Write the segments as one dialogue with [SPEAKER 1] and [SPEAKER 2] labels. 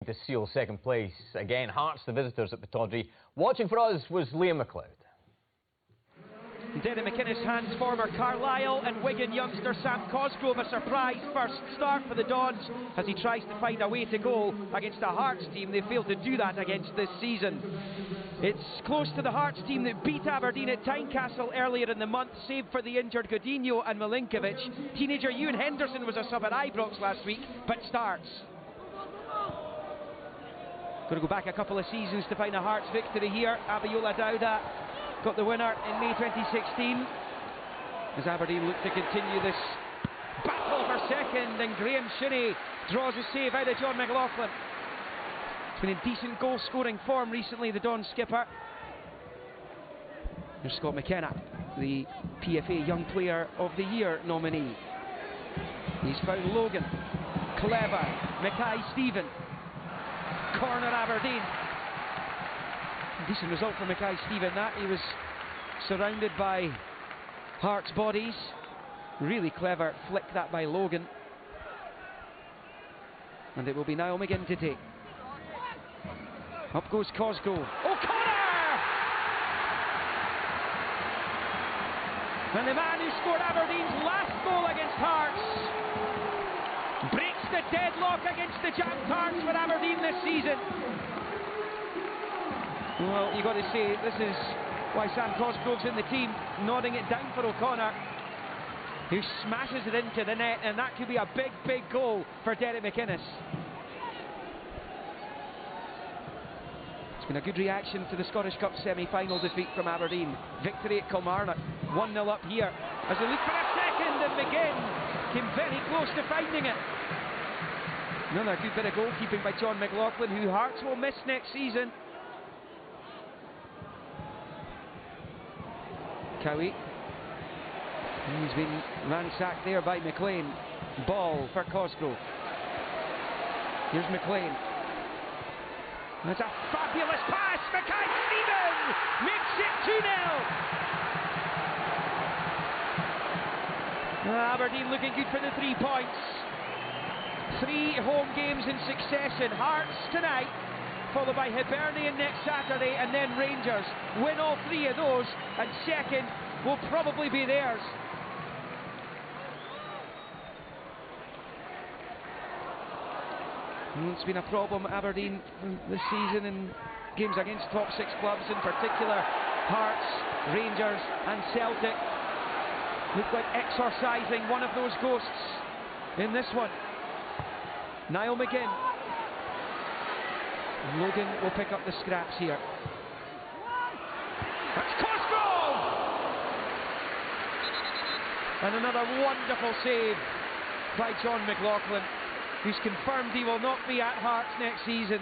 [SPEAKER 1] to seal second place. Again, Hearts the visitors at Pittodrie. Watching for us was Liam McLeod.
[SPEAKER 2] Derek McInnes hands former Carlisle and Wigan youngster Sam Cosgrove a surprise first start for the Dons as he tries to find a way to goal against a Hearts team. They failed to do that against this season. It's close to the Hearts team that beat Aberdeen at Tynecastle earlier in the month, save for the injured Godinho and Milinkovic. Teenager Ewan Henderson was a sub at Ibrox last week, but starts. Going to go back a couple of seasons to find a Hearts victory here. Abiola Dauda got the winner in May 2016 as Aberdeen look to continue this battle for second, and Graham Shinney draws a save out of John McLaughlin. He's been in decent goal scoring form recently, the Don skipper. Here's Scott McKenna, the PFA Young Player of the Year nominee. He's found Logan, clever, Mackay-Stephen, corner Aberdeen. Decent result for Mackay-Stephen that. He was surrounded by Hearts bodies. Really clever flick that by Logan. And it will be Niall McGinn to take. Up goes Cosgrove. O'Connor! And the man who scored Aberdeen's last goal against Hearts breaks the deadlock against the jammed Hearts for Aberdeen this season. Well, you've got to say, this is why Sam Cosgrove's in the team, nodding it down for O'Connor, who smashes it into the net, and that could be a big, big goal for Derek McInnes. It's been a good reaction to the Scottish Cup semi-final defeat from Aberdeen. Victory at Kilmarnock, 1-0 up here. As they look for a second, and McGinn came very close to finding it. Another good bit of goalkeeping by John McLaughlin, who Hearts will miss next season. Cowie. He's been ransacked there by McLean. Ball for Cosgrove. Here's McLean. That's a fabulous pass. Mackay-Stephen makes it 2-0. Aberdeen looking good for the 3 points. 3 home games in succession. Hearts tonight, followed by Hibernian next Saturday, and then Rangers. Win all 3 of those, and second will probably be theirs. It's been a problem at Aberdeen this season in games against top 6 clubs, in particular Hearts, Rangers and Celtic. Look like exorcising one of those ghosts in this one. Niall McGinn. Logan will pick up the scraps here. That's Cosgrove! And another wonderful save by John McLaughlin, who's confirmed he will not be at Hearts next season.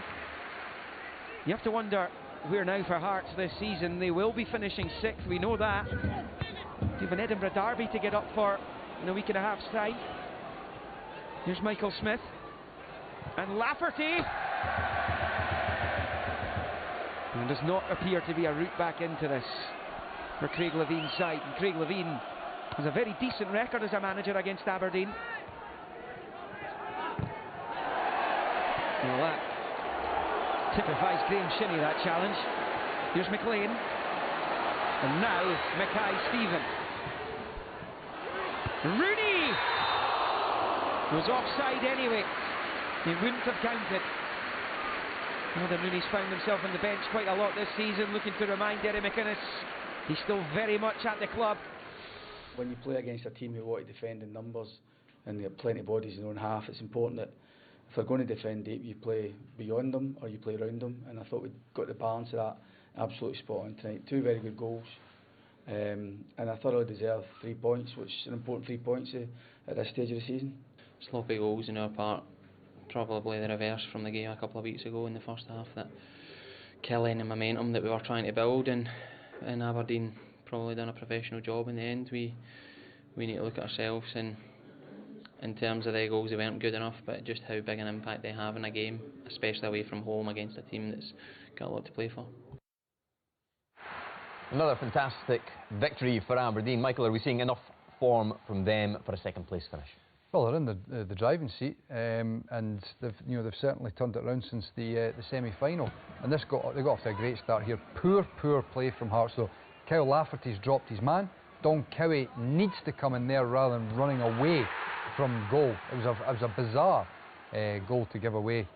[SPEAKER 2] You have to wonder where now for Hearts this season. They will be finishing 6th, we know that. They have an Edinburgh derby to get up for in a week and a half's time. Here's Michael Smith. And Lafferty. And there does not appear to be a route back into this for Craig Levine's side. And Craig Levine has a very decent record as a manager against Aberdeen. Well, that typifies Graham Shinney, that challenge. Here's McLean. And now Mackay-Stephen. Rooney was offside anyway. He wouldn't have counted. Well, Rooney's found himself on the bench quite a lot this season, looking to remind Derek McInnes he's still very much at the club.
[SPEAKER 3] When you play against a team who want to defend in numbers and they have plenty of bodies in their own half, it's important that if they're going to defend deep, you play beyond them or you play around them, and I thought we got the balance of that absolutely spot on tonight. 2 very good goals, and I thoroughly deserve 3 points, which is an important 3 points at this stage of the season.
[SPEAKER 4] Sloppy goals in our part, probably the reverse from the game a couple of weeks ago in the first half, that kill any momentum that we were trying to build, and Aberdeen probably done a professional job in the end. We need to look at ourselves, and in terms of their goals, they weren't good enough, but just how big an impact they have in a game, especially away from home against a team that's got a lot to play for.
[SPEAKER 1] Another fantastic victory for Aberdeen. Michael, are we seeing enough form from them for a second place finish?
[SPEAKER 5] Well, they're in the driving seat, and they've certainly turned it around since the semi-final. And they got off to a great start here. Poor play from Hearts though. Kyle Lafferty's dropped his man. Don Cowie needs to come in there rather than running away from goal. It was a bizarre goal to give away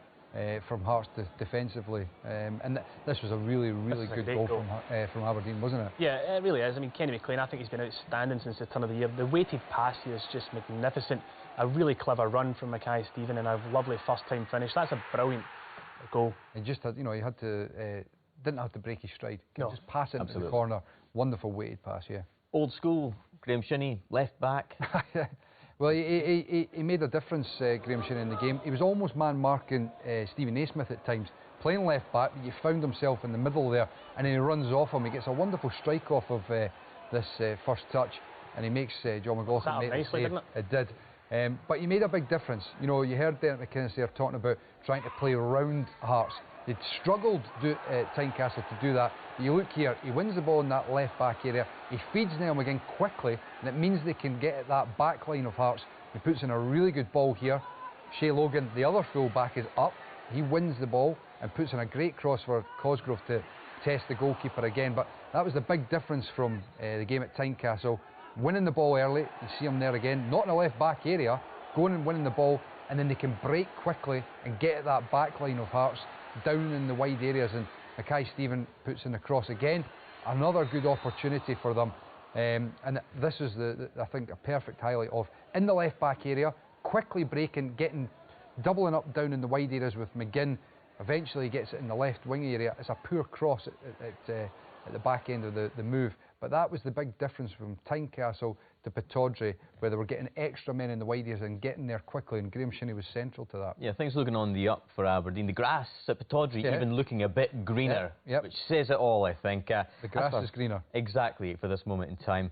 [SPEAKER 5] from Hearts defensively, and this was a really good goal from Aberdeen, wasn't it?
[SPEAKER 6] Yeah, it really is. I mean, Kenny McLean, I think he's been outstanding since the turn of the year. The weighted pass here is just magnificent. A really clever run from Mackay Stephen and a lovely first-time finish. That's a brilliant goal. He
[SPEAKER 5] just had, he had to, didn't have to break his stride.
[SPEAKER 6] No,
[SPEAKER 5] just pass it into the corner. Wonderful weighted pass, yeah.
[SPEAKER 1] Old school, Graham Shinnie, left back.
[SPEAKER 5] Well, he made a difference, Graham Shinnie, in the game. He was almost man-marking Stephen Naismith at times, playing left back, but he found himself in the middle there, and then he runs off him. He gets a wonderful strike off of this first touch, and he makes John McLaughlin make the save. It did. But he made a big difference. You know, you heard Derek McInnes there talking about trying to play around Hearts. They'd struggled at Tynecastle to do that. You look here, he wins the ball in that left back area. He feeds Niall McGinn quickly, and it means they can get at that back line of Hearts. He puts in a really good ball here. Shea Logan, the other full back, is up. He wins the ball and puts in a great cross for Cosgrove to test the goalkeeper again. But that was the big difference from the game at Tynecastle. Winning the ball early, you see him there again, not in the left back area, going and winning the ball, and then they can break quickly and get at that back line of Hearts down in the wide areas, and Mackay Stephen puts in the cross again. Another good opportunity for them, and this is I think a perfect highlight of in the left back area, quickly breaking, doubling up down in the wide areas with McGinn. Eventually he gets it in the left wing area. It's a poor cross at the back end of the move, but that was the big difference from Tynecastle to Pittodrie, where they were getting extra men in the wide areas and getting there quickly, and Graham Shinnie was central to that.
[SPEAKER 1] Yeah, things looking on the up for Aberdeen. The grass at Pittodrie even looking a bit greener, which says it all, I think.
[SPEAKER 5] The grass is greener.
[SPEAKER 1] Exactly, for this moment in time.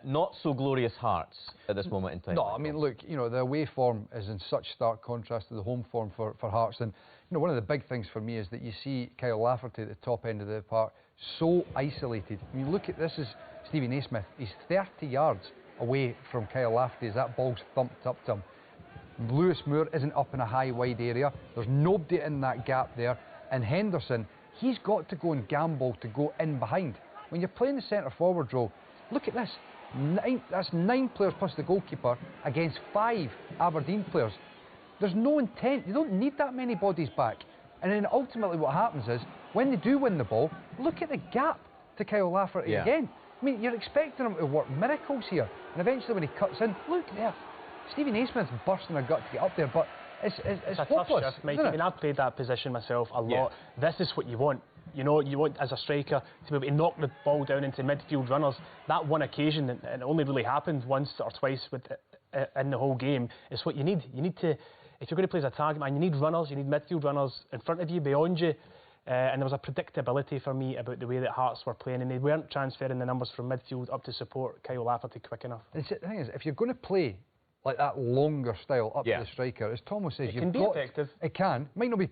[SPEAKER 1] Not so glorious Hearts at this moment in time.
[SPEAKER 5] No, I mean, look, the away form is in such stark contrast to the home form for Hearts, and one of the big things for me is that you see Kyle Lafferty at the top end of the park so isolated. I mean, look at this is Stevie Naismith. He's 30 yards away from Kyle Lafferty as that ball's thumped up to him. Lewis Moore isn't up in a high wide area. There's nobody in that gap there, and Henderson, he's got to go and gamble to go in behind. When you're playing the centre forward role, look at this. That's 9 players plus the goalkeeper against 5 Aberdeen players. There's no intent. You don't need that many bodies back. And then ultimately what happens is, when they do win the ball, look at the gap to Kyle Lafferty again. I mean, you're expecting him to work miracles here. And eventually when he cuts in, look there. Stevie Naismith's bursting a gut to get up there, but it's hopeless.
[SPEAKER 6] Tough shift, Mike. I mean, I've played that position myself a lot. This is what you want. You want as a striker to be able to knock the ball down into midfield runners. That one occasion, and it only really happened once or twice in the whole game, is what you need. You need to, if you're going to play as a target man, you need runners, you need midfield runners in front of you, beyond you. And there was a predictability for me about the way that Hearts were playing, and they weren't transferring the numbers from midfield up to support Kyle Lafferty quick enough.
[SPEAKER 5] The thing is, if you're going to play like that longer style up to the striker, as Thomas says,
[SPEAKER 6] it can be effective.
[SPEAKER 5] It can. Might not be